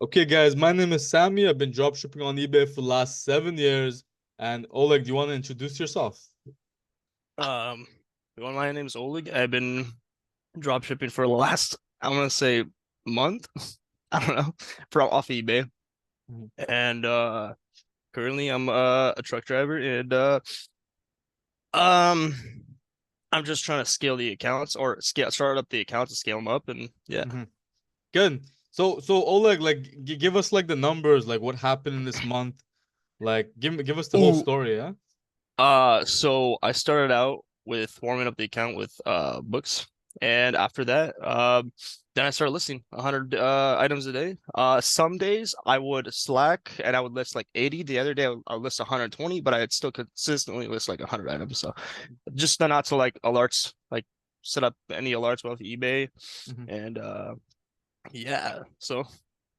Okay, guys, my name is Sammy. I've been dropshipping on eBay for the last 7 years. And Oleg, do you want to introduce yourself? Um, well, my name's Oleg. I've been drop shipping for the last, I want to say, month. I don't know, from off eBay. Mhm. And currently I'm a truck driver and um I'm just trying to scale the accounts or start up the accounts and scale them up and yeah. Mhm. Good. So Oleg, like, give us like the numbers, like what happened in this month. Like, give us the whole Ooh, story, yeah? so I started out with warming up the account with books, and after that, then I started listing 100 items a day. Some days I would slack and I would list like 80. The other day I would list 120, but I'd still consistently list like 100 items. So just not to like alerts, like set up any alerts with eBay, Mhm. and yeah. So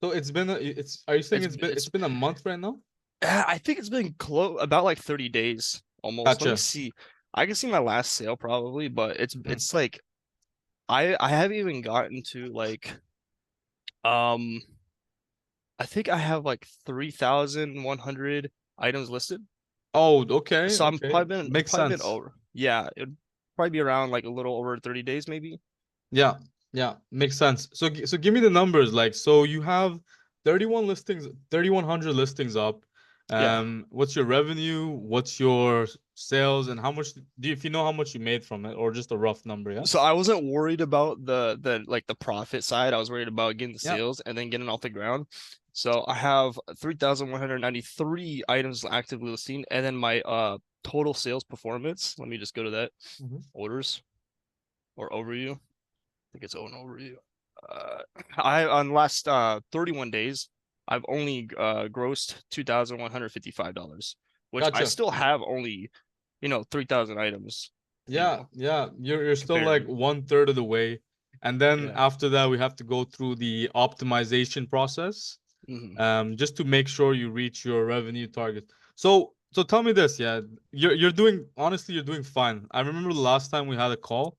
So it's been it's are you saying it's it's been a month right now? I think it's been close about like 30 days almost. Let me Gotcha. see. I can see my last sale probably, but it's Mhm. it's like I haven't even gotten to like um I think I have like 3,100 items listed. Oh, okay, So okay. I've Makes probably been sense. over. Yeah, it'd probably be around like a little over 30 days maybe. Yeah, yeah, makes sense. So give me the numbers. Like, so you have 31 listings, 3,100 listings up. Yeah. What's your revenue? What's your sales? And how much if you know how much you made from it, or just a rough number, yeah? So I wasn't worried about the like the profit side. I was worried about getting the Yeah. sales and then getting off the ground. So I have 3,193 items actively listing, and then my total sales performance. Let me just go to that Mhm. orders or overview. I think it's an overview. Uh, I on last 31 days, I've only grossed $2,155, which I Gotcha. still have only 3,000 items, Yeah, yeah. You're still like compared. 1/3 of the way. And then Yeah. after that, we have to go through the optimization process. Hmm. Just to make sure you reach your revenue target. So tell me this, yeah, you're doing honestly, you're doing fine. I remember the last time we had a call,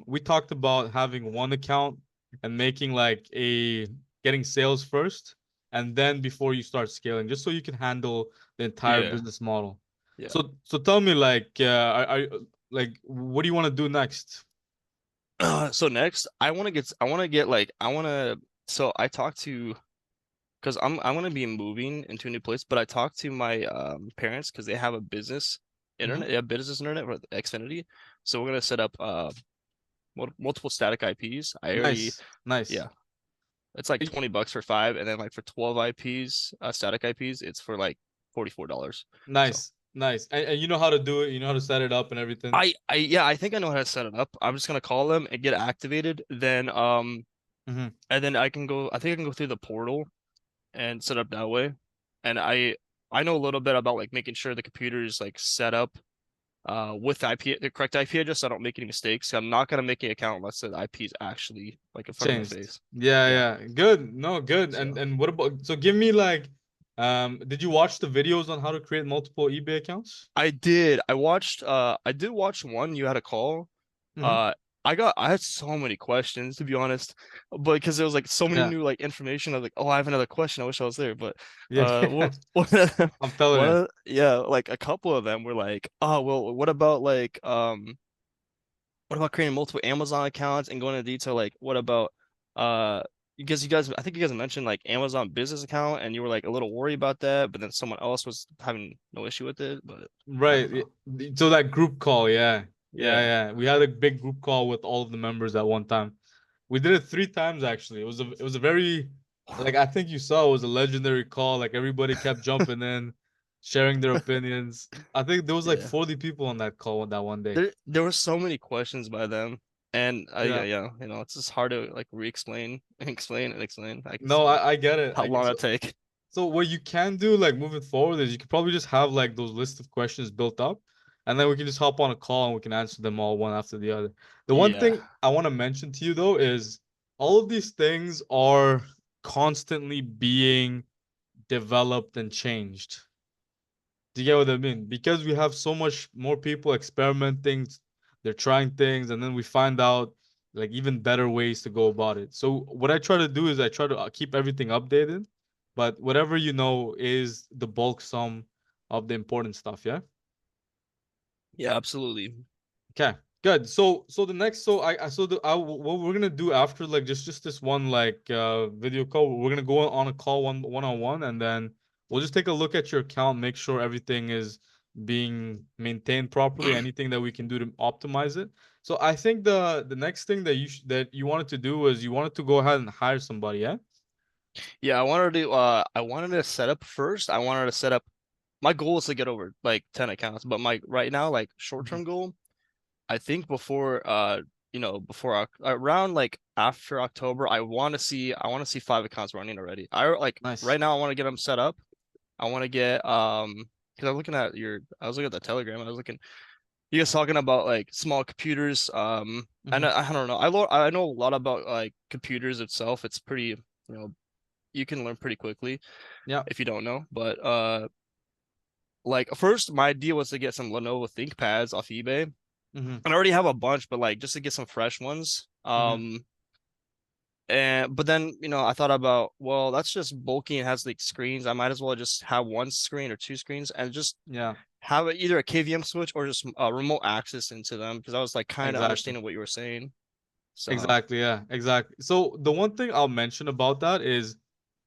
we talked about having one account and making like a getting sales first, and then before you start scaling, just so you can handle the entire Yeah. business model. Yeah. So tell me, like, like, what do you want to do next? So next, I want to get like I want to so I talked to because I'm gonna be moving into a new place, but I talked to my parents because they have a business Hmm. internet, they have business internet with Xfinity. So we're gonna set up multiple static IPs. I already Nice, nice. Yeah, it's like Y- 20 bucks for five, and then like for 12 IPs, static IPs, it's for like $44. So Nice, nice. And you know how to do it. You know how to set it up and everything. I think I know how to set it up. I'm just gonna call them and get it activated. Hmm. And then I think I can go through the portal and set up that way. And I know a little bit about like making sure the computer is like set up with the correct IP address so I don't make any mistakes. I'm not gonna make an account unless the IP is actually like in front of my Changed. face. Yeah, Yeah. yeah. Good. No, good. So And what about, so give me like, did you watch the videos on how to create multiple eBay accounts? I did watch one you had a call. Hmm. Uh I had so many questions to be honest, but because there was like so many Yeah. new like information, I was like, oh, I have another question. I wish I was there. But Yeah. I'm telling you. yeah, like a couple of them were like, oh well, what about creating multiple Amazon accounts and going into detail like what about uh because you guys I think you guys mentioned like Amazon business account and you were like a little worried about that, but then someone else was having no issue with it, but I don't Right. know. So that group call, yeah. Yeah, Yeah. yeah. We had a big group call with all of the members at one time. We did it 3 times actually. It was a very, like, I think you saw, it was a legendary call. Like, everybody kept jumping in, sharing their opinions. I think there was like Yeah. 40 people on that call that one day. There were so many questions by them, and Yeah. yeah, it's just hard to like re-explain and explain and explain. I can No, see I get it. how long it take. So what you can do, like, moving forward, is you could probably just have like those list of questions built up, and then we can just hop on a call and we can answer them all one after the other. The one Yeah. thing I want to mention to you though is all of these things are constantly being developed and changed. Do you get what I mean? Because we have so much more people experimenting, they're trying things, and then we find out like even better ways to go about it. So what I try to do is I try to keep everything updated, but whatever you know is the bulk sum of the important stuff, yeah? Yeah, absolutely. Okay, good. So the next so I so the I, what we're gonna do after like just this one like video call, we're gonna go on a call one on one, and then we'll just take a look at your account, make sure everything is being maintained properly, anything that we can do to optimize it. So I think the next thing that that you wanted to do was you wanted to go ahead and hire somebody, yeah? Yeah, I wanted to set up first. I wanted to set up my goal is to get over like 10 accounts, but my right now like Mhm. short-term goal, I think before before around like after October, I want to see 5 accounts running already. I like Nice. right now I want to get them set up. I want to get because I'm looking at your I was looking at the Telegram. I was looking you guys talking about like small computers. Hmm. I don't know. I know a lot about like computers itself. It's pretty, you can learn pretty quickly Yeah. if you don't know. But like first my idea was to get some Lenovo ThinkPads off eBay. And Hmm. I already have a bunch, but like just to get some fresh ones. Hmm. And but then, I thought about, well, that's just bulky and has like screens. I might as well just have one screen or two screens and just Yeah. have either a KVM switch or just remote access into them because I was like kind of Exactly. understanding what you were saying. So Exactly, yeah, exactly. So the one thing I'll mention about that is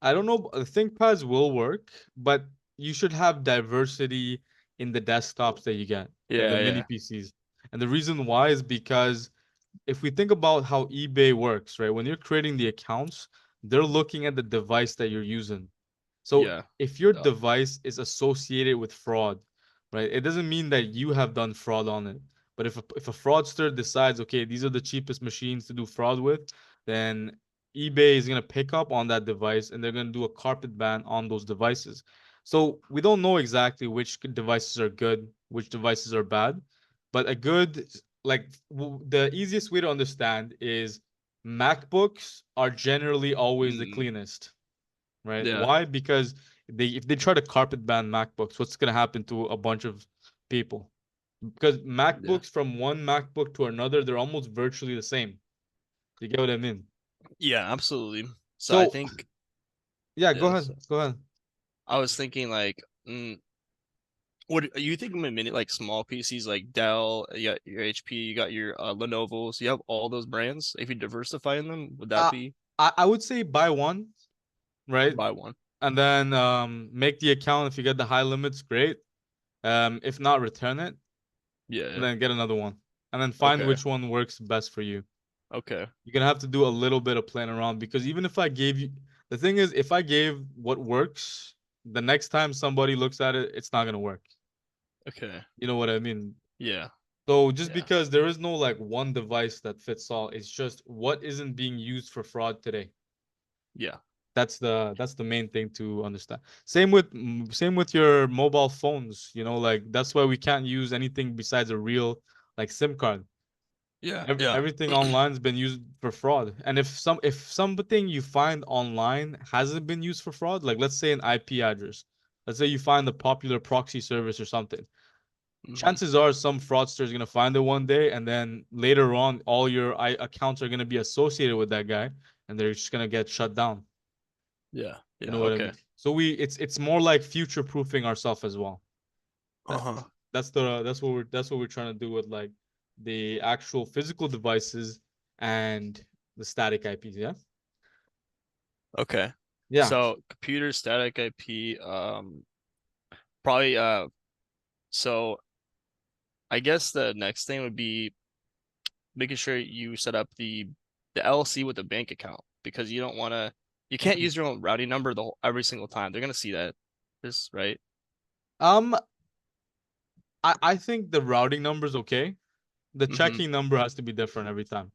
I don't know, ThinkPads will work, but you should have diversity in the desktops that you get, like the yeah, mini yeah. PCs. And the reason why is because if we think about how eBay works, right? When you're creating the accounts, they're looking at the device that you're using. So Yeah. if your Uh, device is associated with fraud, right, it doesn't mean that you have done fraud on it. But if a fraudster decides, okay, these are the cheapest machines to do fraud with, then eBay is going to pick up on that device and they're going to do a carpet ban on those devices. So we don't know exactly which devices are good, which devices are bad, but a good, like the easiest way to understand is MacBooks are generally always the mm, cleanest, right? yeah. Why? Because if they try to carpet ban MacBooks, what's gonna happen to a bunch of people? Because Yeah. MacBooks from one MacBook to another, they're almost virtually the same. You get what I mean? Yeah, absolutely. So I So think, yeah, go yeah, ahead, so go ahead. I was thinking like, what you think of a minute like small PCs like Dell, you got your HP, you got your Lenovo's, you have all those brands. If you diversify in them, would that Uh, be I would say buy one, right? buy one? And then make the account. If you get the high limits, great. If not, return it Yeah, and yeah. then get another one. And then find Okay. which one works best for you. Okay. You're gonna have to do a little bit of playing around because even if I gave you the thing is if I gave what works, the next time somebody looks at it, it's not gonna work. Okay. You know what I mean? Yeah. So just Yeah. because there is no like one device that fits all, it's just what isn't being used for fraud today. Yeah. That's the main thing to understand. Same with your mobile phones, like that's why we can't use anything besides a real like SIM card. Yeah. Yeah. Everything online has been used for fraud. And if something you find online hasn't been used for fraud, like let's say an IP address, let's say you find a popular proxy service or something, Hmm. chances are some fraudster is gonna find it one day, and then later on, all your accounts are gonna be associated with that guy, and they're just gonna get shut down. Yeah. You Yeah. know what I Okay. mean? So it's more like future proofing ourselves as well. That Uh-huh. that's what we're trying to do with like the actual physical devices and the static IPs. Yeah. Okay. Yeah. So computer static IP, probably so I guess the next thing would be making sure you set up the LLC with the bank account because you can't Mhm. use your own routing number every single time. They're gonna see that. This right? Um, I think the routing number is okay. The Mm-hmm. checking number has to be different every time.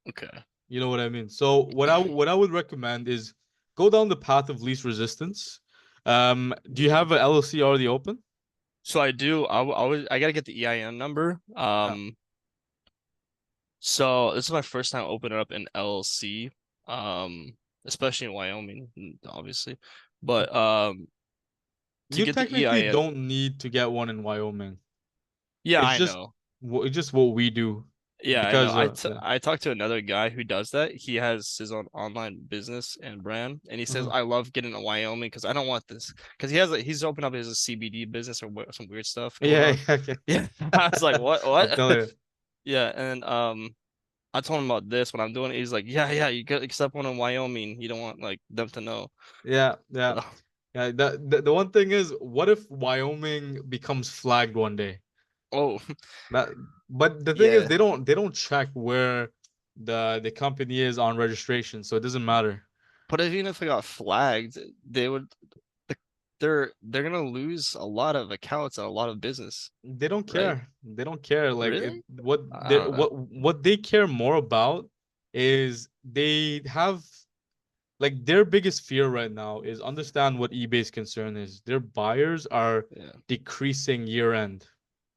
Okay. You know what I mean? So what I would recommend is go down the path of least resistance. Do you have an LLC already open? So I do. I gotta get the EIN number. Yeah. So this is my first time opening up an LLC. Especially in Wyoming, obviously. But to You get the technically EIN, don't need to get one in Wyoming. yeah, It's I just know. it's just what we do. Yeah, I know. because yeah, I talked to another guy who does that. He has his own online business and brand, and he says mhm. I love getting to Wyoming because I don't want this because he's opened up his CBD business or some weird stuff going Yeah, on. yeah, okay. Yeah, I was like, what, I'm telling what? you. Yeah, and I told him about this when I'm doing it. He's like, yeah, yeah, you got except one in Wyoming. You don't want like them to know. Yeah, yeah. So, Yeah, the one thing is, what if Wyoming becomes flagged one day? oh, That, but the thing is, yeah. they don't check where the company is on registration, so it doesn't matter. But even if it got flagged, they would the- they're gonna lose a lot of accounts and a lot of business, They don't right? care. They don't care. Like it, Really? what I they don't know. what they care more about is they have like their biggest fear right now is understand what eBay's concern is. Their buyers are Yeah. decreasing year end.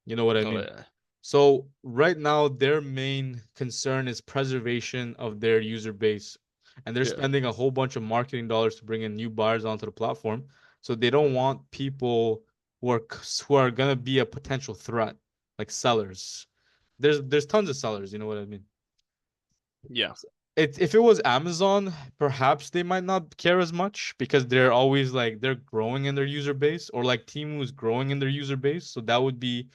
You know what I Oh mean? yeah. So right now, their main concern is preservation of their user base, and they're Yeah. spending a whole bunch of marketing dollars to bring in new buyers onto the platform. So they don't want people who are gonna be a potential threat, like sellers. There's tons of sellers. You know what I mean? Yeah. If it was Amazon, perhaps they might not care as much because they're always like they're growing in their user base, or like Temu is growing in their user base. So that would be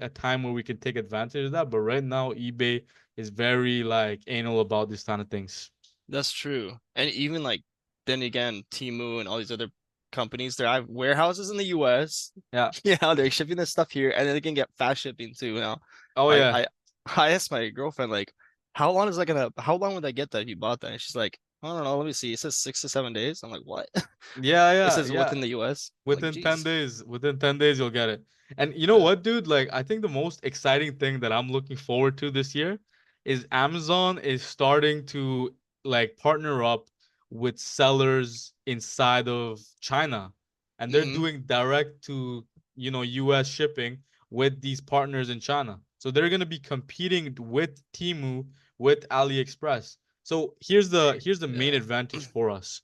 a time where we can take advantage of that. But right now, eBay is very like anal about these kind of things. That's true. And even like then again, Temu and all these other companies, they have warehouses in the US. Yeah. Yeah, they're shipping this stuff here, and then they can get fast shipping too now. Oh Like yeah. I asked my girlfriend, like, how long would I get that if you bought that? And she's like, I don't know, let me see. It says 6 to 7 days. I'm like, what? Yeah, It yeah, says yeah. within the US. I'm like, Within 10 geez. days, within 10 days you'll get it. And you know Yeah. what, dude? Like I think the most exciting thing that I'm looking forward to this year is Amazon is starting to like partner up with sellers inside of China. And they're Hmm. doing direct to, US shipping with these partners in China. So they're going to be competing with Temu, with AliExpress. So here's the main Yeah. advantage for us.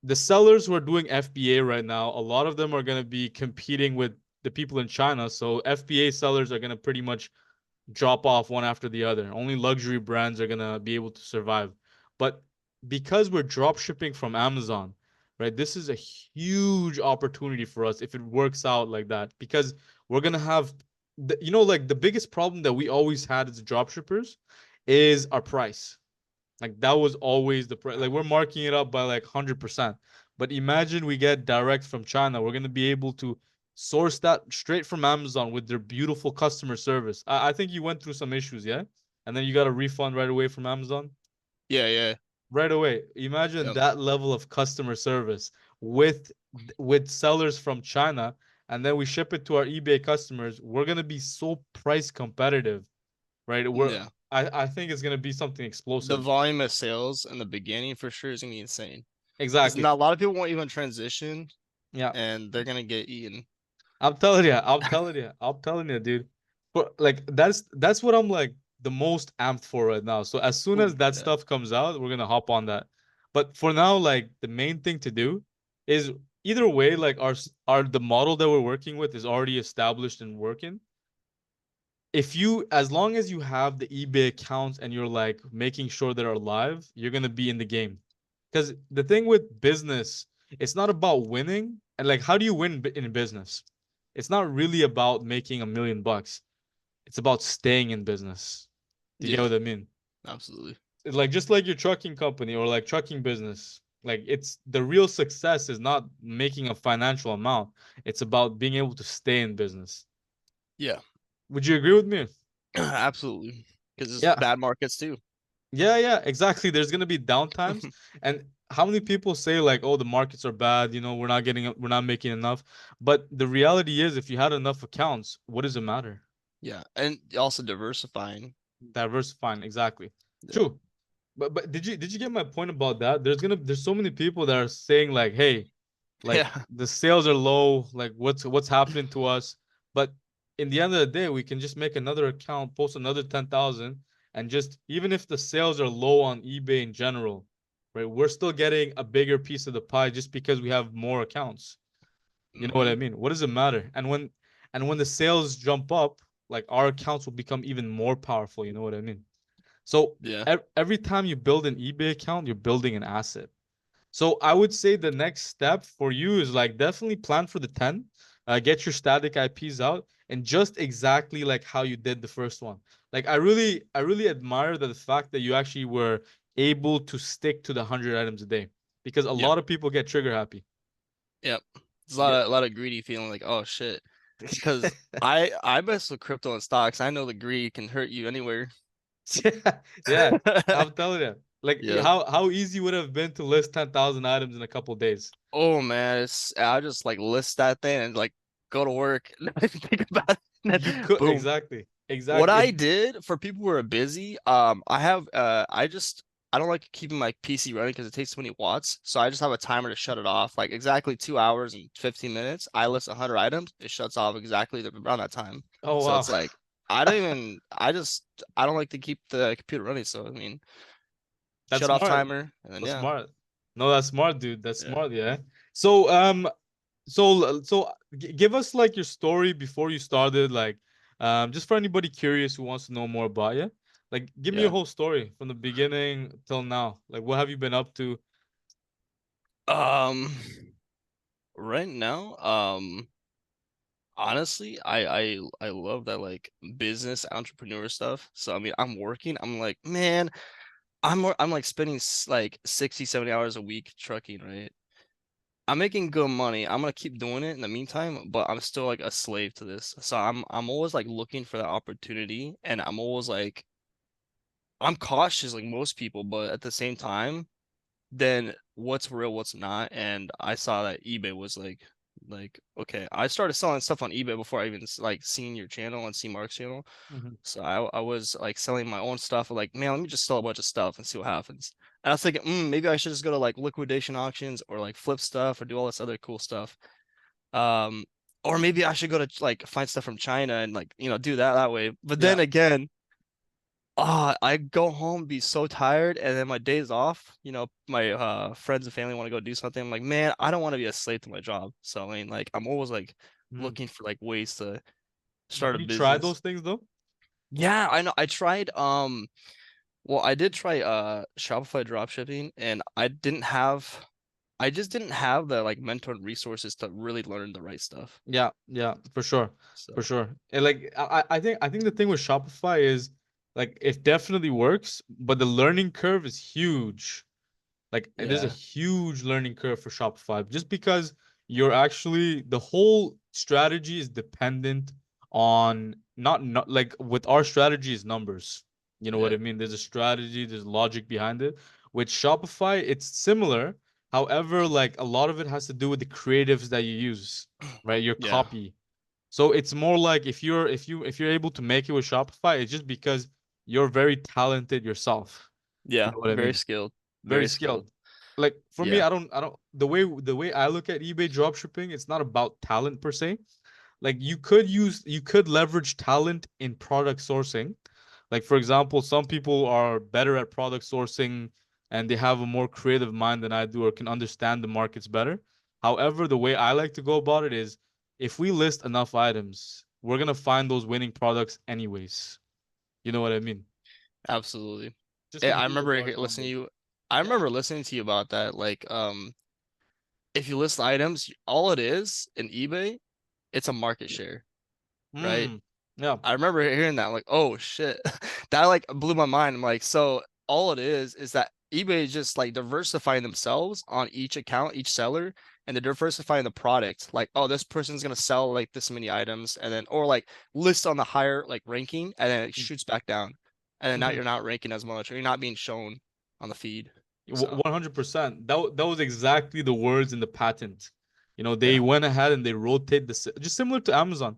The sellers who are doing FBA right now, a lot of them are going to be competing with the people in China. So FBA sellers are going to pretty much drop off one after the other. Only luxury brands are going to be able to survive. But because we're drop shipping from Amazon, right, this is a huge opportunity for us if it works out like that. Because we're going to have, like the biggest problem that we always had as drop shippers is our price. Like that was always the price. Like we're marking it up by like 100%. But imagine we get direct from China. We're gonna be able to source that straight from Amazon with their beautiful customer service. I think you went through some issues, yeah? And then you got a refund right away from Amazon. Yeah, yeah. Right away. Imagine Yep. that level of customer service with with sellers from China, and then we ship it to our eBay customers. We're gonna be so price competitive, right? Yeah. I think it's gonna be something The explosive. volume of sales in the beginning for sure is gonna be insane. Because Exactly. not a lot of people won't even transition Yeah. and they're gonna get eaten. I'm telling you, dude. But like that's what I'm like the most amped for right now. So as soon Ooh, as that yeah. stuff comes out, we're gonna hop on that. But for now, like the main thing to do is either way, like our the model that we're working with is already established and working. If you as long as you have the eBay accounts and you're like making sure they're alive, you're gonna be in the game. Because the thing with business, it's not about winning. And like, how do you win in business? It's not really about making $1 million. It's about staying in business. Do you get Yeah, what I mean? absolutely. It's like just like your trucking company or like trucking business. Like it's the real success is not making a financial amount. It's about being able to stay in business. Yeah, Would you agree with me? absolutely. Because it's Yeah. bad markets too. Yeah, yeah, exactly. There's gonna be downtimes, and how many people say like, "Oh, the markets are bad. We're not making enough." But the reality is, if you had enough accounts, what does it matter? Yeah, and also diversifying. Diversifying, exactly. Yeah. True. But did you get my point about that? There's so many people that are saying like, "Hey, like Yeah. the sales are low. Like what's happening to us?" But in the end of the day, we can just make another account, post another 10,000, and just even if the sales are low on eBay in general, right? We're still getting a bigger piece of the pie just because we have more accounts. You know what Hmm. I mean? What does it matter? And when the sales jump up, like our accounts will become even more powerful. You know what I mean? So Yeah. every time you build an eBay account, you're building an asset. So I would say the next step for you is like definitely plan for the 10, get your static IPs out, and just exactly like how you did the first one. Like I really admire the fact that you actually were able to stick to the 100 items a day because a Yep. lot of people get trigger happy. Yep. It's Yeah. a lot of greedy feeling like, oh shit. Because I mess with crypto and stocks. I know the greed can hurt you anywhere. Yeah, yeah. I'm telling you. Like Yep. how easy would it have been to list 10,000 items in a couple days? Oh man, I just like list that thing and like go to work. Not even think about it. And You then could boom. exactly. What Exactly. I did for people who are busy, I have I don't like keeping my PC running because it takes so many watts. So I just have a timer to shut it off. Like exactly 2 hours and 15 minutes. I list 100 items. It shuts off exactly around that time. Oh So wow. it's like I don't even. I don't like to keep the computer running. So I mean, That's shut off smart. timer and then That's yeah, smart. No, that's smart, dude. That's yeah, smart, yeah. So, give us like your story before you started, like, just for anybody curious who wants to know more about you. Like, give me your yeah. whole story from the beginning till now. Like, what have you been up to? Um, right now, honestly, I love that like business entrepreneur stuff. So I mean, I'm working. I'm like, man, I'm like spending like 60, 70 hours a week trucking, right? I'm making good money. I'm gonna keep doing it in the meantime, but I'm still like a slave to this. So I'm always like looking for that opportunity, and I'm always like I'm cautious like most people, but at the same time, then what's real, what's not. And I saw that eBay was like okay, I started selling stuff on eBay before I even like seen your channel and see Mark's channel. Mhm. So I was like selling my own stuff. Like, man, let me just sell a bunch of stuff and see what happens. And I was thinking, maybe I should just go to like liquidation auctions or like flip stuff or do all this other cool stuff. Um, or maybe I should go to like find stuff from China and like, do that way. But Yeah. then again, I go home, be so tired, and then my days off, my friends and family want to go do something. I'm like, man, I don't want to be a slave to my job. So I mean, like, I'm always like Mhm. looking for like ways to start Have a you tried business. those things though? Yeah, I know. I tried well, I did try Shopify dropshipping and I just didn't have the like mentor and resources to really learn the right stuff. Yeah, yeah, for sure, So, for sure. And like I think the thing with Shopify is like it definitely works, but the learning curve is huge. Like there's a yeah. huge learning curve for Shopify just because you're actually the whole strategy is dependent on not like with our strategy is numbers. You know what Yeah. I mean? There's a strategy, there's logic behind it. With Shopify, it's similar. However, like a lot of it has to do with the creatives that you use, right? Your Yeah. copy. So it's more like if you're able to make it with Shopify, it's just because you're very talented yourself. You Yeah. know what I Very mean? skilled. Very Very skilled. skilled. Like for me, Yeah. I don't the way I look at eBay dropshipping, it's not about talent per se. Like you could leverage talent in product sourcing. Like for example, some people are better at product sourcing and they have a more creative mind than I do or can understand the markets better. However, the way I like to go about it is if we list enough items, we're gonna find those winning products anyways. You know what I mean? Absolutely. Just to Yeah, I give you a remember large listening to number. you. I Yeah. remember listening to you about that. Like, if you list items, all it is in eBay, it's a market share, right? Mm. Yeah. I remember hearing that, like, oh shit, that like blew my mind. I'm like, so all it is that eBay is just like diversifying themselves on each account, each seller, and they're diversifying the product. Like, oh, this person's gonna sell like this many items, and then or like list on the higher like ranking, and then it shoots back down, and then now Mhm. you're not ranking as much, or you're not being shown on the feed. So 100%. That was exactly the words in the patent. They yeah, went ahead and they rotate just similar to Amazon.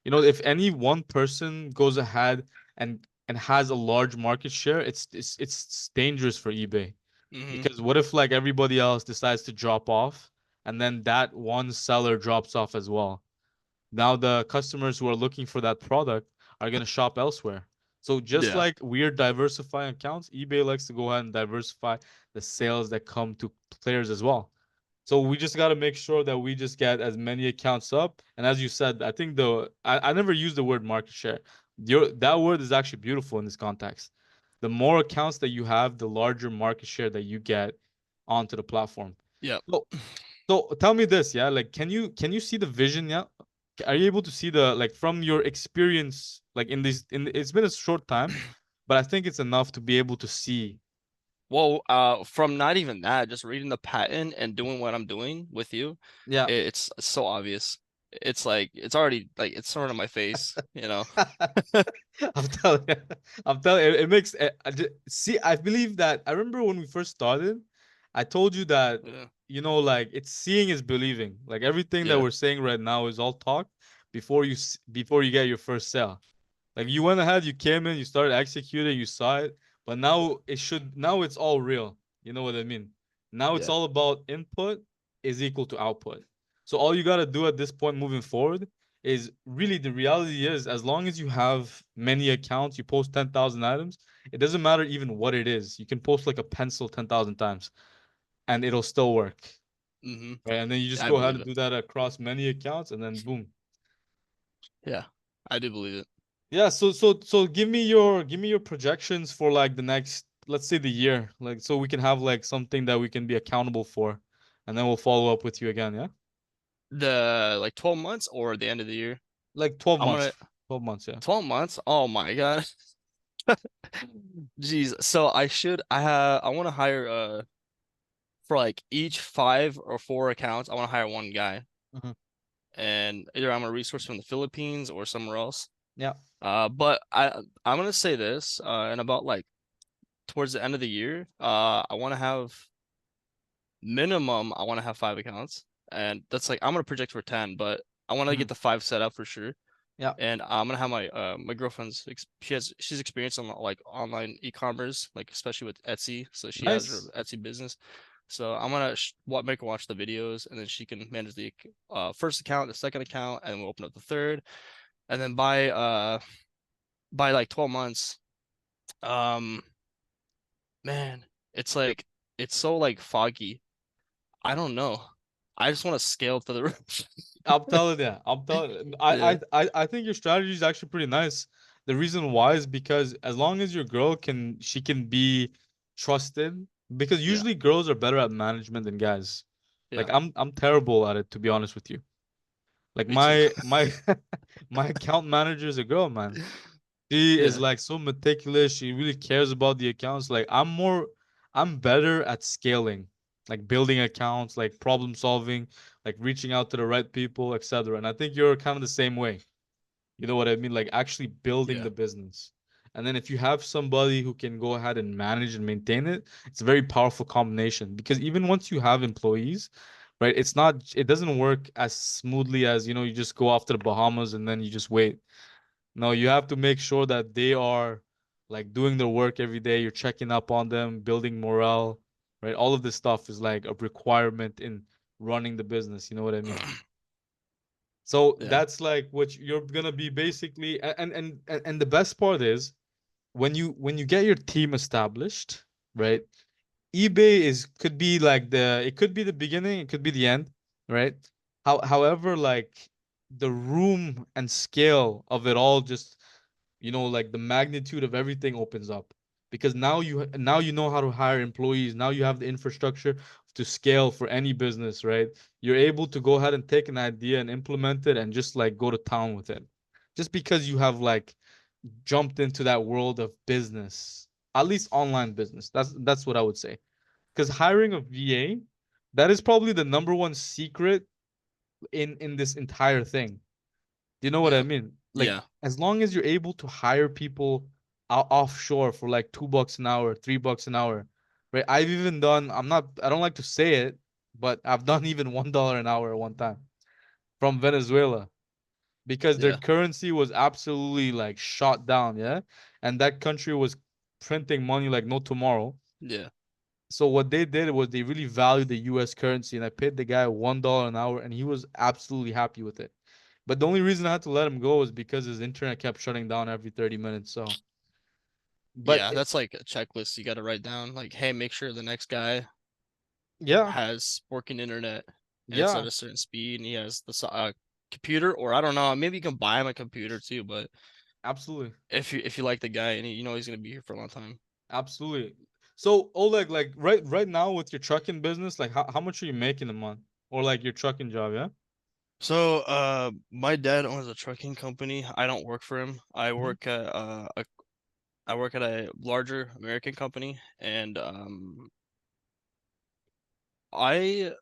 If any one person goes ahead and has a large market share, it's dangerous for eBay. hmm, Because what if like everybody else decides to drop off and then that one seller drops off as well? Now the customers who are looking for that product are going to shop elsewhere. So just yeah, like we're diversifying accounts, eBay likes to go ahead and diversify the sales that come to players as well. So we just got to make sure that we just get as many accounts up. And as you said, I think I never used the word market share. That word is actually beautiful in this context. The more accounts that you have, the larger market share that you get onto the platform. Yep. So so tell me this, yeah, like can you see the vision, yeah? Are you able to see the like from your experience like in this in it's been a short time, but I think it's enough to be able to see. Well, from not even that, just reading the patent and doing what I'm doing with you, Yeah. it's so obvious. It's like it's already like it's sort of my face, you know. I'm telling you, I'm telling you, it makes see. I believe that I remember when we first started, I told you that Yeah. like it's seeing is believing. Like everything that Yeah. we're saying right now is all talk before you get your first sale. Like you went ahead, you came in, you started executing, you saw it, but now it's all real. You know what I mean? Now it's Yeah. all about input is equal to output. So all you gotta do at this point moving forward is really the reality is as long as you have many accounts, you post 10,000 items, it doesn't matter even what it is. You can post like a pencil 10,000 times and it'll still work. Mm-hmm. Right? And then you just I go ahead believe and it. do that across many accounts and then boom. Yeah. I do believe it. Yeah, so give me your projections for like the next, let's say the year, like so we can have like something that we can be accountable for, and then we'll follow up with you again, yeah? The like 12 months or the end of the year. Like 12 I'm months. gonna 12 months, yeah. 12 months. Oh my God. Jeez. So I want to hire for like each 5 or 4 accounts, I want to hire one guy. Mhm. And either I'm a resource from the Philippines or somewhere else. Yeah. But I'm gonna say this, and about like towards the end of the year, I want to have minimum. I want to have 5 accounts, and that's like I'm gonna project for 10, but I want to Mhm. get the 5 set up for sure. Yeah. And I'm gonna have my girlfriend's she's experienced on like online e-commerce, like especially with Etsy, so she has her Nice. Etsy business. So I'm gonna make her watch the videos, and then she can manage the first account, the second account, and we'll open up the third. And then by like 12 months, um, man, it's like it's so like foggy. I don't know. I just want to scale to the roof. I'm telling you. I'm telling Yeah, I think your strategy is actually pretty nice. The reason why is because as long as your girl she can be trusted, because yeah, usually girls are better at management than guys. Like yeah. I'm terrible at it, to be honest with you. Like Me too. my my account manager is a girl, man. She is Yeah, like so meticulous. She really cares about the accounts. Like I'm better at scaling, like building accounts, like problem solving, like reaching out to the right people, etc. And I think you're kind of the same way. You know what I mean? Like actually building yeah, the business. And then if you have somebody who can go ahead and manage and maintain it, it's a very powerful combination because even once you have employees, right, it doesn't work as smoothly as, you just go off to the Bahamas and then you just wait. No, you have to make sure that they are like doing their work every day. You're checking up on them, building morale, right? All of this stuff is like a requirement in running the business. You know what I mean? So yeah, that's like what you're gonna be basically, and the best part is when you get your team established, right? eBay is could be like it could be the beginning, it could be the end, right? However, like the room and scale of it all just like the magnitude of everything opens up because now you know how to hire employees. Now you have the infrastructure to scale for any business, right? You're able to go ahead and take an idea and implement it and just like go to town with it. Just because you have like jumped into that world of business, at least online business. That's what I would say. Because hiring a VA, that is probably the number one secret in this entire thing. Do you know what I yeah, mean? Like, yeah, as long as you're able to hire people offshore for like $2 an hour, $3 an hour, right? I've even done, I don't like to say it, but I've done even $1 an hour at one time from Venezuela because their yeah, currency was absolutely like shot down, yeah? And that country was printing money like no tomorrow. yeah, So what they did was they really valued the US currency and I paid the guy $1 an hour and he was absolutely happy with it. But the only reason I had to let him go was because his internet kept shutting down every 30 minutes. So, but yeah. That's like a checklist you got to write down. Like, hey, make sure the next guy Yeah, has working internet and it's at yeah, a certain speed and he has the computer, or I don't know, maybe you can buy him a computer too, but absolutely, if you like the guy and you know he's gonna be here for a long time. absolutely. So Oleg, like right now with your trucking business, like how much are you making a month, or like your trucking job? Yeah. So, my dad owns a trucking company. I don't work for him. Mhm. I work at a larger American company, and I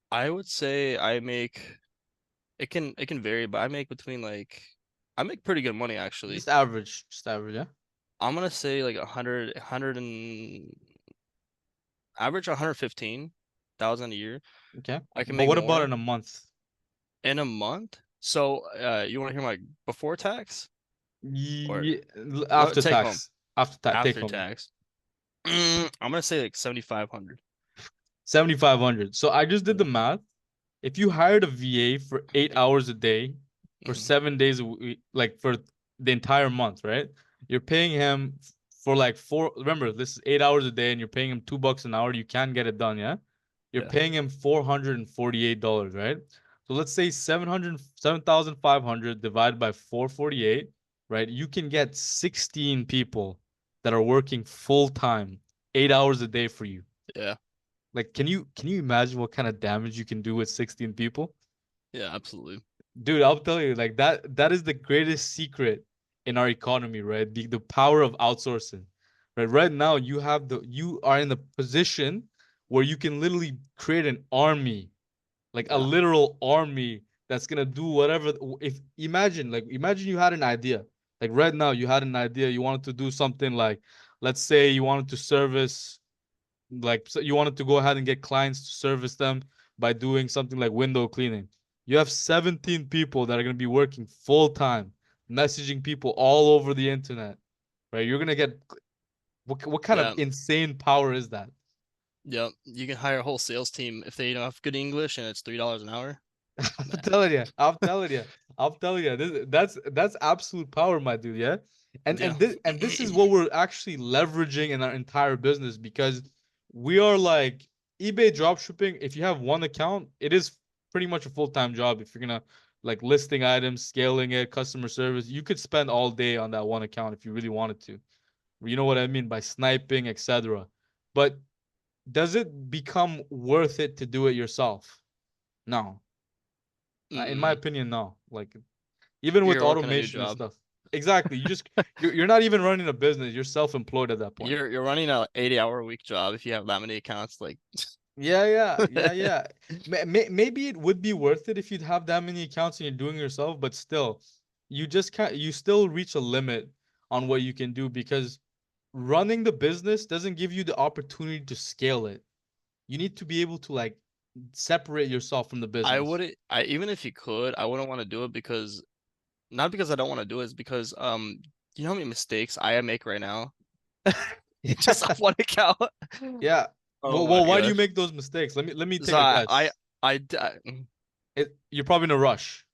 I would say I make it can vary, but I make between like I make pretty good money actually. Just average. Yeah. I'm gonna say like 100 and average 115,000 a year. Okay. I can But make what about more in a month? in a month. So, you want to hear my before tax or After take home tax, after tax, take after home. tax? I'm gonna say like 7,500. 7,500. So I just did Yeah. the math. If you hired a VA for 8 hours a day for hmm 7 days a week, like for the entire month, right? You're paying him for like four. Remember, this is 8 hours a day, and you're paying him $2 an hour. You can get it done, yeah. You're Yeah. paying him $448, right? So let's say 7,500 divided by 448, right? You can get 16 people that are working full time, 8 hours a day for you. Yeah. Like, can you imagine what kind of damage you can do with 16 people? Yeah. Absolutely. Dude, I'll tell you, like that is the greatest secret in our economy, right? The power of outsourcing. Right? Right now you are in the position where you can literally create an army, like a Yeah. literal army that's gonna do whatever. If imagine you had an idea. Like right now you had an idea, you wanted to do something like, let's say you wanted to service, like, so you wanted to go ahead and get clients to service them by doing something like window cleaning. You have 17 people that are going to be working full time, messaging people all over the internet, right? You're going to get what kind of Yeah. insane power is that? Yeah. You can hire a whole sales team if they don't have good English and it's $3 an hour. I'm Man. telling you, I'm telling you, I'm telling you. That's absolute power, my dude. Yeah, and Yeah. this is what we're actually leveraging in our entire business, because we are like eBay dropshipping. If you have one account, it is pretty much a full-time job. If you're gonna like listing items, scaling it, customer service, you could spend all day on that one account if you really wanted to. You know what I mean by sniping, etc. But does it become worth it to do it yourself? No. In my Mm-mm. opinion, no. Like even with You're working a new automation and job. stuff. Exactly. You're not even running a business. You're self-employed at that point. You're running a 80-hour a week job if you have that many accounts. Like, Yeah, yeah, yeah, yeah. Maybe it would be worth it if you'd have that many accounts and you're doing it yourself, but still, you just can't. You still reach a limit on what you can do, because running the business doesn't give you the opportunity to scale it. You need to be able to like separate yourself from the I business. wouldn't. I even if you could, I wouldn't want to do it because not because I don't want to do it, it's because you know how many mistakes I make right now just off one account. Yeah. Oh Well, my why do you gosh. make those mistakes? Let me So take a guess. I You're probably in a rush.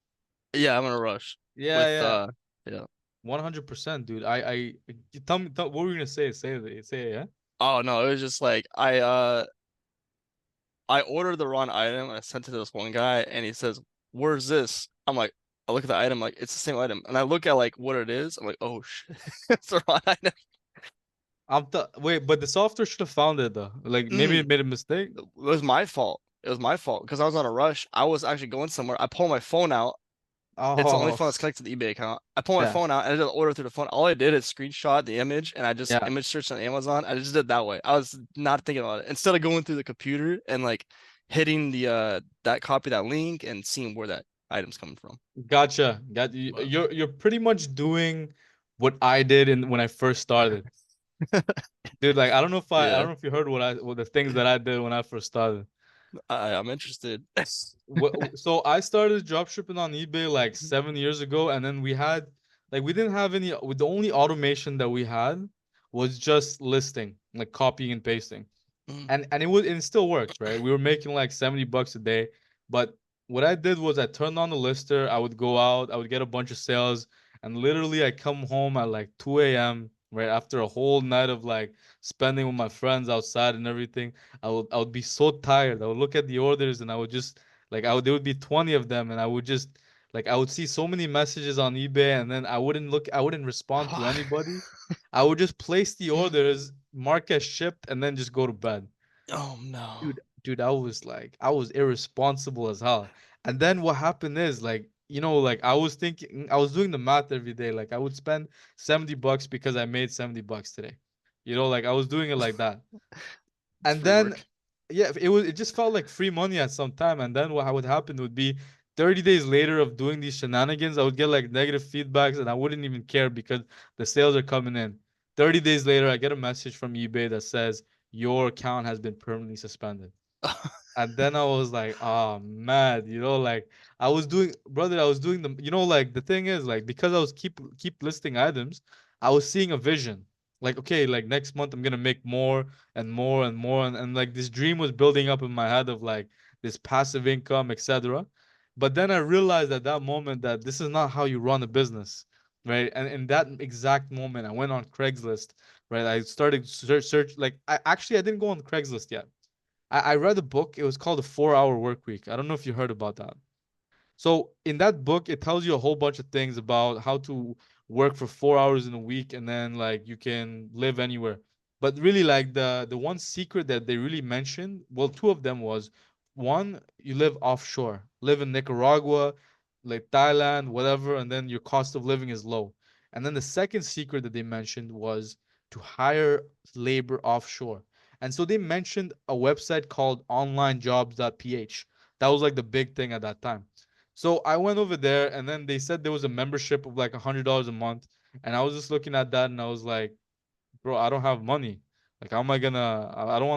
yeah, I'm in a rush Yeah, with yeah. yeah. 100%, dude. Tell me what were you gonna say? Say it, yeah. Oh no, it was just like I ordered the wrong item and I sent it to this one guy and he says, "Where's this?" I'm like, I look at the item like it's the same item, and I look at like what it is. I'm like, oh shit, it's the wrong item. Wait, but the software should have found it though. Like maybe it Mm, made a mistake. it was my fault. It was my fault because I was on a rush. I was actually going somewhere. I pull my phone out. It's the only Oh, phone that's connected to the eBay account. I pull my yeah, phone out and I did the order through the phone. All I did is screenshot the image and I just yeah. image searched on Amazon. I just did it that way. I was not thinking about it. Instead of going through the computer and like hitting the that copy that link and seeing where that item's coming from. Gotcha. Got you. But You're pretty much doing what I did in when I first started, dude. Like I don't yeah, know if you heard what the things that I did when I first started. I'm interested. So I started dropshipping on eBay like 7 years ago, and then we didn't have any. With the only automation that we had was just listing, like copying and pasting, and it still works, right? We were making like $70 a day, but what I did was I turned on the lister. I would go out, I would get a bunch of sales, and literally I come home at like 2 a.m. right? After a whole night of like spending with my friends outside and everything, I would be so tired. I would look at the orders and I would just like I would there would be 20 of them and I would just like I would see so many messages on eBay and then I wouldn't respond to anybody. I would just place the orders, mark as shipped, and then just go to bed. Oh no. Dude, I was irresponsible as hell. And then what happened is like, like I was thinking, I was doing the math every day. Like I would spend $70 because I made $70 today. Like I was doing it like that. It's And free then, work. yeah, it just felt like free money at some time. And then what would happen would be 30 days later of doing these shenanigans, I would get like negative feedbacks and I wouldn't even care because the sales are coming in. 30 days later, I get a message from eBay that says your account has been permanently suspended. And then I was like, oh man, like I was doing like the thing is like because I was keep listing items, I was seeing a vision. Like, okay, like next month I'm gonna make more and more and more and like this dream was building up in my head of like this passive income, etc. But then I realized at that moment that this is not how you run a business, right? And in that exact moment, I went on Craigslist, right? I started search like I didn't go on Craigslist yet. I read a book. It was called The 4 Hour Work Week. I don't know if you heard about that. So in that book, it tells you a whole bunch of things about how to work for 4 hours in a week and then like you can live anywhere. But really like the one secret that they really mentioned, well, two of them was one, you live offshore, live in Nicaragua, like Thailand, whatever, and then your cost of living is low. And then the second secret that they mentioned was to hire labor offshore. And so they mentioned a website called onlinejobs.ph. That was like the big thing at that time. So I went over there and then they said there was a membership of like $100 a month. And I was just looking at that and I was like, bro, I don't have money. Like, how am I gonna? I don't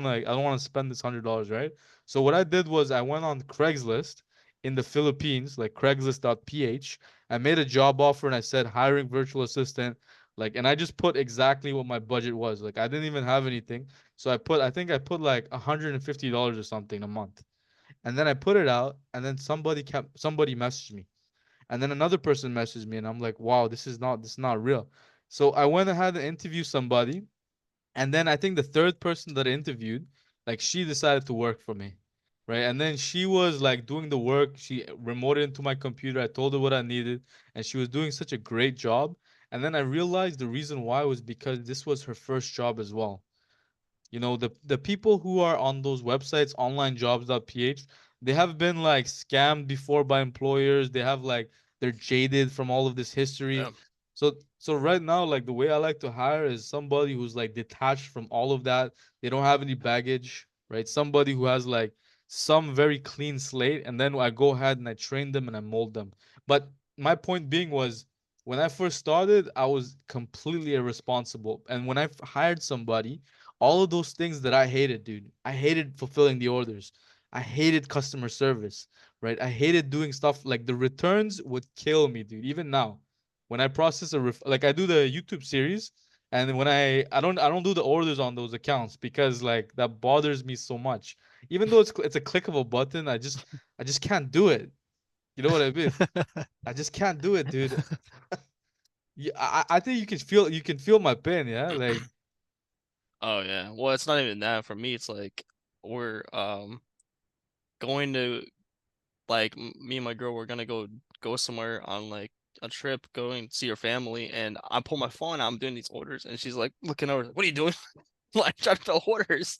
wanna spend this $100, right? So what I did was I went on Craigslist in the Philippines, like Craigslist.ph. I made a job offer and I said hiring virtual assistant. Like, and I just put exactly what my budget was. Like, I didn't even have anything. So I think I put like $150 or something a month. And then I put it out, and then somebody messaged me, and then another person messaged me, and I'm like, wow, this is not real. So I went ahead and interviewed somebody, and then I think the third person that I interviewed, like she decided to work for me, right? And then she was like doing the work. She remoted into my computer. I told her what I needed, and she was doing such a great job. And then I realized the reason why was because this was her first job as well. The people who are on those websites, onlinejobs.ph, they have been like scammed before by employers. They have like they're jaded from all of this history. Yeah. So right now, like the way I like to hire is somebody who's like detached from all of that. They don't have any baggage, right? Somebody who has like some very clean slate, and then I go ahead and I train them and I mold them. But my point being was when I first started, I was completely irresponsible. And when I hired somebody, all of those things that I hated, dude. I hated fulfilling the orders. I hated customer service, right? I hated doing stuff like the returns would kill me, dude. Even now, when I process like I do the YouTube series, and when I don't do the orders on those accounts because like that bothers me so much. Even though it's a click of a button, I just can't do it. You know what I mean? I just can't do it, dude. Yeah, I think you can feel my pain, yeah? Like, Oh yeah. Well, it's not even that. For me, it's like we're going to me and my girl, we're gonna go somewhere on like a trip, going to see her family, and I pull my phone out, I'm doing these orders, and she's like looking over, what are you doing? Like trying to fill orders.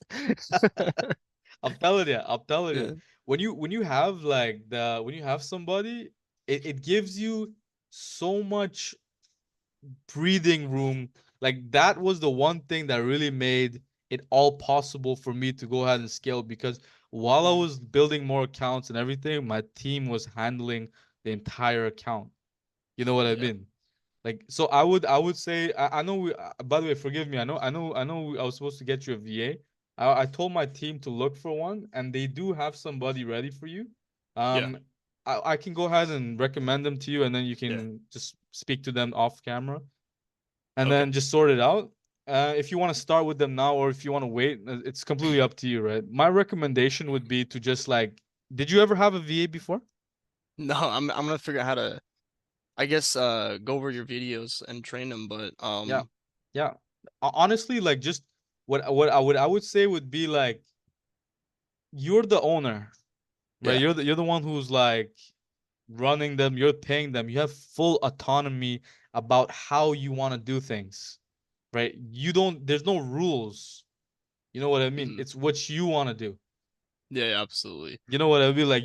I'm telling you, Yeah. when you have somebody, it gives you so much breathing room. Like that was the one thing that really made it all possible for me to go ahead and scale because while I Mm, was building more accounts and everything, my team was handling the entire account. You know what I yeah. mean? Like, so I would say I know by the way, forgive me. I know I was supposed to get you a VA. I told my team to look for one, and they do have somebody ready for you. Yeah. Um, I can go ahead and recommend them to you, and then you Yeah. can just speak to them off camera, and Okay. then just sort it out. If you want to start with them now, or if you want to wait, it's completely up to you, right? My recommendation would be to just like, did you ever have a VA before? No, I'm gonna figure out how to, I guess, go over your videos and train them, but Yeah, yeah. Honestly, like just what I would say would be like you're the owner, right? Yeah. You're the one who's like running them, you're paying them. You have full autonomy about how you want to do things, right? You don't there's no rules. You know what I mean? Mhm. It's what you want to do. Yeah, yeah, absolutely. You know what I mean? Like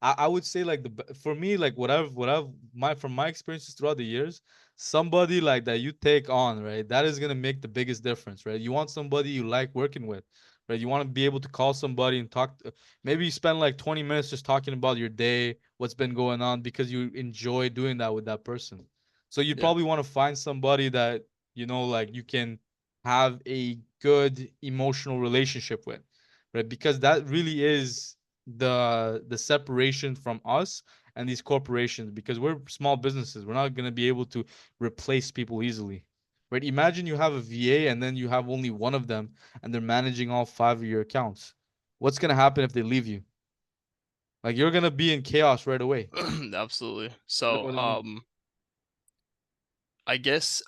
I would say like for me, like whatever my from my experiences throughout the years, somebody like that you take on, right? That is gonna make the biggest difference, right? You want somebody you like working with, right? You want to be able to call somebody and talk. Maybe you spend like 20 minutes just talking about your day, what's been going on, because you enjoy doing that with that person. So you'd Yeah. probably want to find somebody that like you can have a good emotional relationship with, right? Because that really is the separation from us and these corporations, because we're small businesses. We're not going to be able to replace people easily, right? Imagine you have a VA and then you have only one of them and they're managing all five of your accounts. What's going to happen if they leave you? Like you're going to be in chaos right away. Absolutely. You know So, what I mean? I guess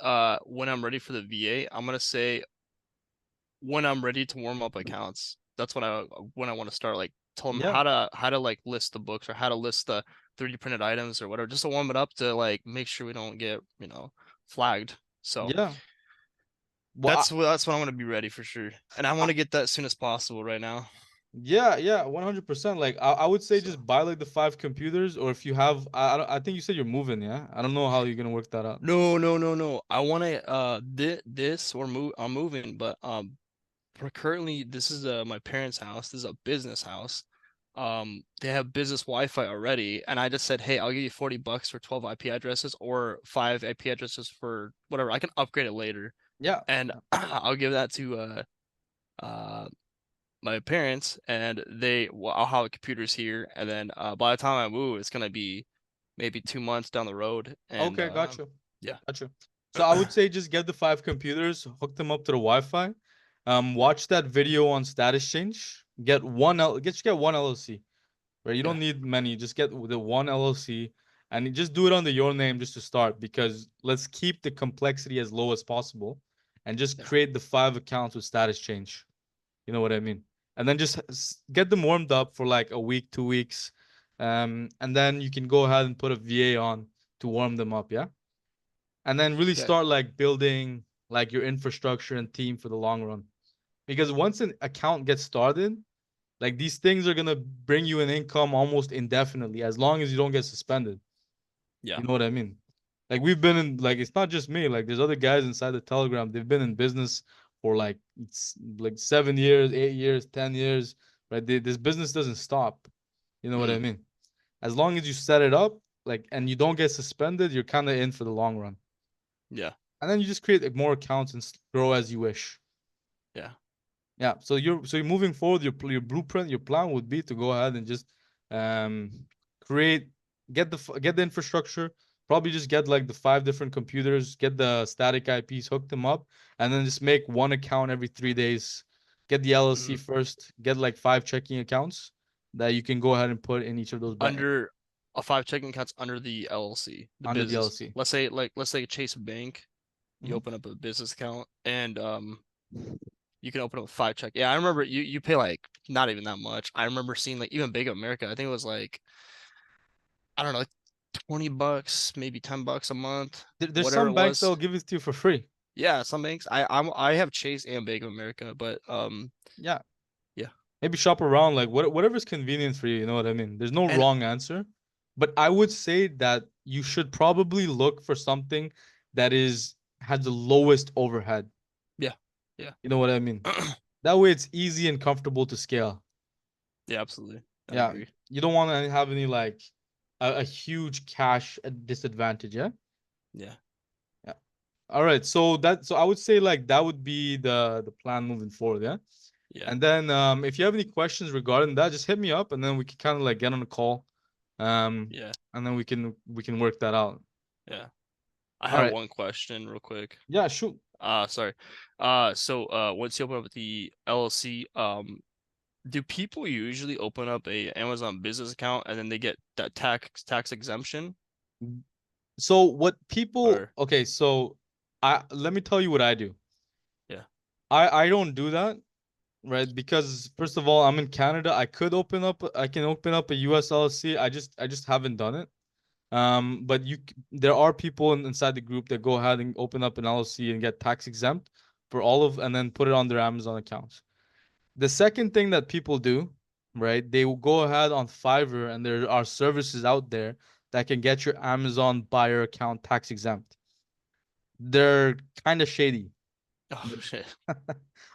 when I'm ready for the VA, I'm gonna say when I'm ready to warm up accounts. That's when I want to start like tell them Yeah. how to like list the books or how to list the 3D printed items or whatever, just to warm it up to like make sure we don't get, flagged. So Yeah. Well, that's when I want to be ready for sure. And I want I, to get that as soon as possible right now. yeah, yeah, 100%. Like I would say So just buy like the five computers, or if you have, I think you said you're moving, yeah? I don't know how you're gonna work that out. no, no, no, no. I want to this or move. I'm moving, but currently this is my parents' house. This is a business house. They have business Wi-Fi already, and I just said, hey, I'll give you $40 for 12 IP addresses or 5 IP addresses for whatever. I can upgrade it later, Yeah. and I'll give that to uh my parents, and I'll have computers here, and then by the time I move, it's gonna be maybe 2 months down the road, and Okay, gotcha. yeah, Gotcha. So I would say just get the five computers, hook them up to the Wi-Fi. yeah, Watch that video on status change. Get one LLC, right? You yeah, don't need many. Just get the one LLC and you just do it under your name just to start, because let's keep the complexity as low as possible and just yeah. create the five accounts with status change. You know what I mean? And then just get them warmed up for like a week, 2 weeks. And then you can go ahead and put a VA on to warm them up, yeah? And then really Okay, start like building like your infrastructure and team for the long run. Because once an account gets started, like these things are gonna bring you an income almost indefinitely as long as you don't get suspended. yeah. You know what I mean? Like we've been in, like it's not just me, like there's other guys inside the Telegram. They've been in business for like it's like 7 years, 8 years, 10 years, right? This business doesn't stop. You know what I Mm, mean? As long as you set it up, like, and you don't get suspended, you're kind of in for the long run. yeah, And then you just create like, more accounts and grow as you wish. yeah. Yeah. So you're moving forward. Your blueprint, your plan would be to go ahead and just um create get the infrastructure. Probably just get like the five different computers, get the static IPs, hook them up, and then just make one account every 3 days. Get the LLC Mhm. first. Get like five checking accounts that you can go ahead and put in each of those Under a five checking accounts under the LLC, the under the business. LLC. Let's say Chase Bank, you Mhm. open up a business account and you can open up five check. Yeah, I remember you pay like not even that much. I remember seeing like even Bank of America, I think it was like I don't know, like $20, maybe $10 a month, There's whatever some it banks that was. will give it to you for free. Yeah, some banks. I have Chase and Bank of America, but Yeah. yeah. Maybe shop around, like whatever's convenient for you, you know what I mean? There's no And wrong answer. But I would say that you should probably look for something that is has the lowest overhead. yeah. Yeah. You know what I mean? That way it's easy and comfortable to scale. Yeah, absolutely. I Yeah. agree. You don't want to have any like a huge cash disadvantage, yeah? Yeah. Yeah. All right. So I would say like that would be the plan moving forward, yeah? Yeah. And then if you have any questions regarding that, just hit me up and then we can kind of like get on a call. Yeah. And then we can work that out. Yeah. I All have right. one question real quick. Yeah, shoot. Sorry. So once you open up the LLC, do people usually open up a Amazon business account and then they get that tax exemption? So what people Or okay, so I let me tell you what I do. I don't do that, right? Because first of all, I'm in Canada. I can open up a US LLC. I just haven't done it. But there are people inside the group that go ahead and open up an LLC and get tax exempt for all of, and then put it on their Amazon accounts. The second thing that people do, right? They will go ahead on Fiverr, and there are services out there that can get your Amazon buyer account tax exempt. They're kind of shady, Oh but shit.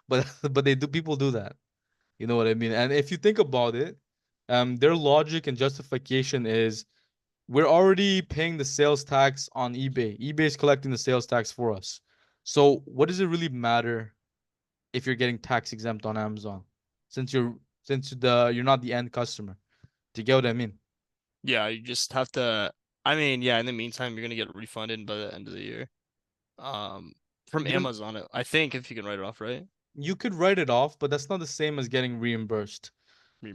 but they do people do that. You know what I mean? And if you think about it, their logic and justification is we're already paying the sales tax on eBay. eBay is collecting the sales tax for us. So what does it really matter if you're getting tax exempt on Amazon? Since you're not the end customer. Do you get what I mean? Yeah, you just have to. I mean, yeah. In the meantime, you're gonna get refunded by the end of the year. Um, from You're Amazon, I think if you can write it off, right? you could write it off, but that's not the same as getting reimbursed.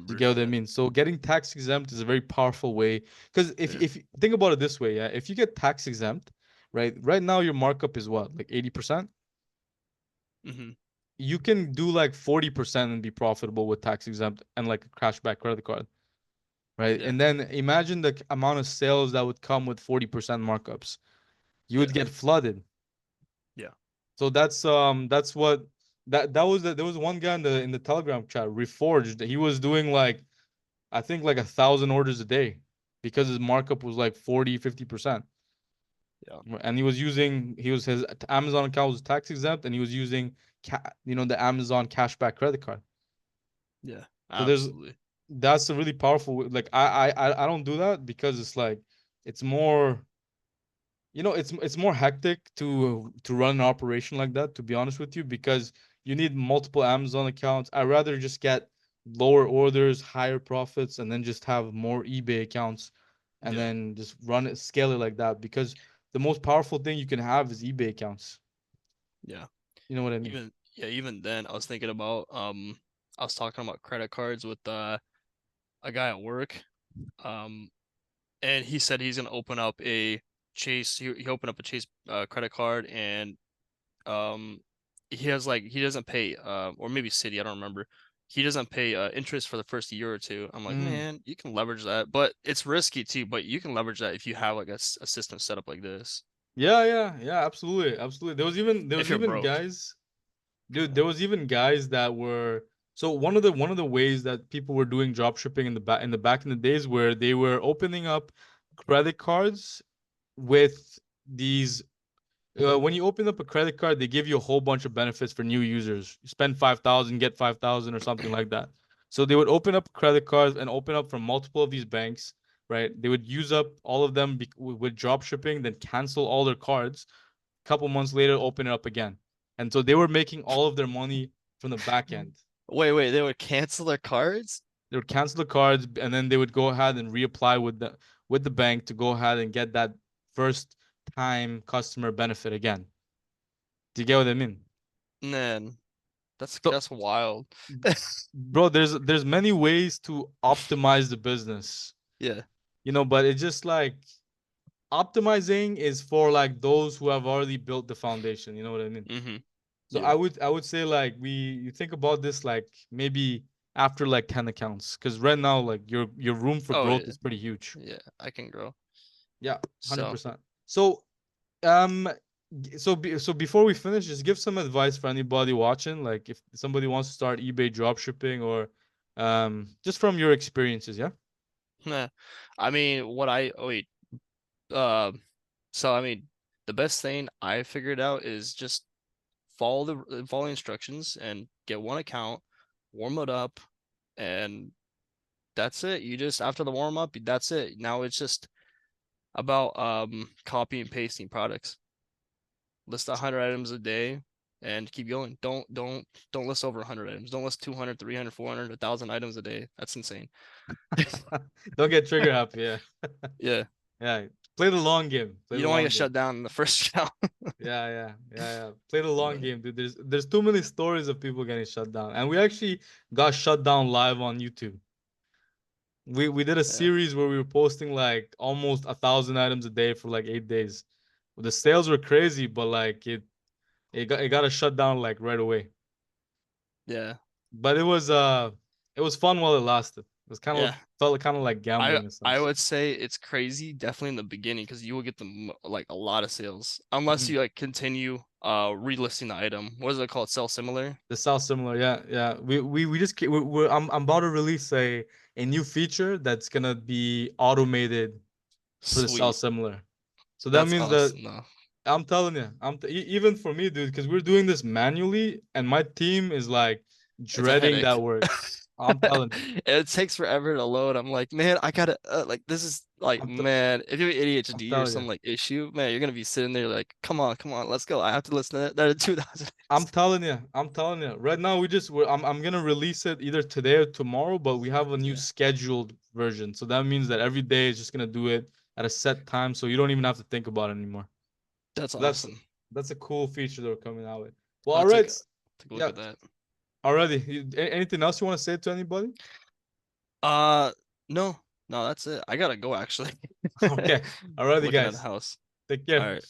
Do you get Reimbursed, what I yeah, mean? So getting tax exempt is a very powerful way. Because yeah. if you think about it this way, yeah, if you get tax exempt, right now your markup is what, like 80%? Hmm. You can do like 40% and be profitable with tax exempt and like a cashback credit card, right? Yeah, And then imagine the amount of sales that would come with 40% markups. You would yeah, get flooded. yeah. So that's what there was one guy in the Telegram chat, Reforged. He was doing like I think like 1,000 orders a day because his markup was like 40-50%. Yeah, And his Amazon account was tax exempt, and he was using the Amazon cashback credit card. yeah, So absolutely. that's a really powerful like I don't do that because it's like it's more it's more hectic to run an operation like that, to be honest with you, because you need multiple Amazon accounts. I'd rather just get lower orders, higher profits, and then just have more eBay accounts, and Yeah, then just run it, scale it like that, because the most powerful thing you can have is eBay accounts. yeah. You know what I mean? Even then, I was thinking about I was talking about credit cards with a guy at work. Um, and he said he's gonna open up a Chase. He opened up a Chase credit card, and um, he has like he doesn't pay or maybe City, I don't remember. He doesn't pay interest for the first year or two. I'm like, Mm. man, you can leverage that, but it's risky too. But you can leverage that if you have like a system set up like this. Yeah, yeah, yeah, absolutely, absolutely. There If was you're even broke, guys. Dude, yeah, there was even guys that were so one of the ways that people were doing drop shipping back in the days, where they were opening up credit cards with these when you open up a credit card, they give you a whole bunch of benefits for new users. You spend 5,000, get 5,000 or something like that. So they would open up credit cards and open up from multiple of these banks, right? They would use up all of them with drop shipping, then cancel all their cards. A couple months later, open it up again. And so they were making all of their money from the back end. wait, they would cancel their cards? They would cancel the cards, and then they would go ahead and reapply with the bank to go ahead and get that first time customer benefit again. Do you get what I mean? Man, So, that's wild. bro, there's many ways to optimize the business, Yeah. but it's just like optimizing is for like those who have already built the foundation. You know what I mean? Hmm. So Yeah. I would say like you think about this like maybe after like 10 accounts, because right now like your room for Oh growth yeah. is pretty huge. Yeah. I can grow. Yeah, So 100%. So um so before we finish, just give some advice for anybody watching, like if somebody wants to start eBay drop shipping, or just from your experiences, yeah? I mean, what I oh wait. Um, so I mean, the best thing I figured out is just follow the instructions and get one account, warm it up, and that's it. You just after the warm up, that's it. Now it's just about copy and pasting products. List 100 items a day and keep going. Don't list over 100 items. Don't list 200, 300, 400, 1,000 items a day. That's insane. Don't get trigger happy, yeah. Yeah. Yeah, play the long game. Play You the don't want to long get game. shut down in the first count. Yeah, yeah, yeah, yeah. Play the long But game, dude. There's too many stories of people getting shut down, and we actually got shut down live on YouTube. We did a yeah. series where we were posting like almost 1,000 items a day for like 8 days. The sales were crazy, but like it got us shut down like right away. Yeah. But it was fun while it lasted. It was kind of Yeah. felt kind of like I gambling in a I sense. would say it's crazy, definitely in the beginning, because you will get like a lot of sales unless Mhm. you like continue relisting the item. What is it called? Sell similar? This sounds similar, yeah, yeah. We just I'm about to release a new feature that's gonna be automated for the sell Sweet. similar. So that That's means that awesome though. I'm telling you, even for me, dude, because we're doing this manually, and my team is like It's a dreading that headache. work. I'm telling you, It takes forever to load. I'm like, man, I gotta like this is like, I'm man, if you have I'm ADHD or telling you. some like issue, man, you're gonna be sitting there like, come on, let's go. I have to listen to that 2000. I'm telling you, I'm telling you. Right now, I'm gonna release it either today or tomorrow, but we have a new Yeah, scheduled version. So that means that every day is just gonna do it at a set time, so you don't even have to think about it anymore. that's That's awesome. that's a cool feature that we're coming out with. Well, I'll all right, take a look yeah. at that. Already, anything else you want to say to anybody? Uh, no, no, that's it. I gotta go actually. Okay, alrighty, Looking at the guys. house. Take All care. right.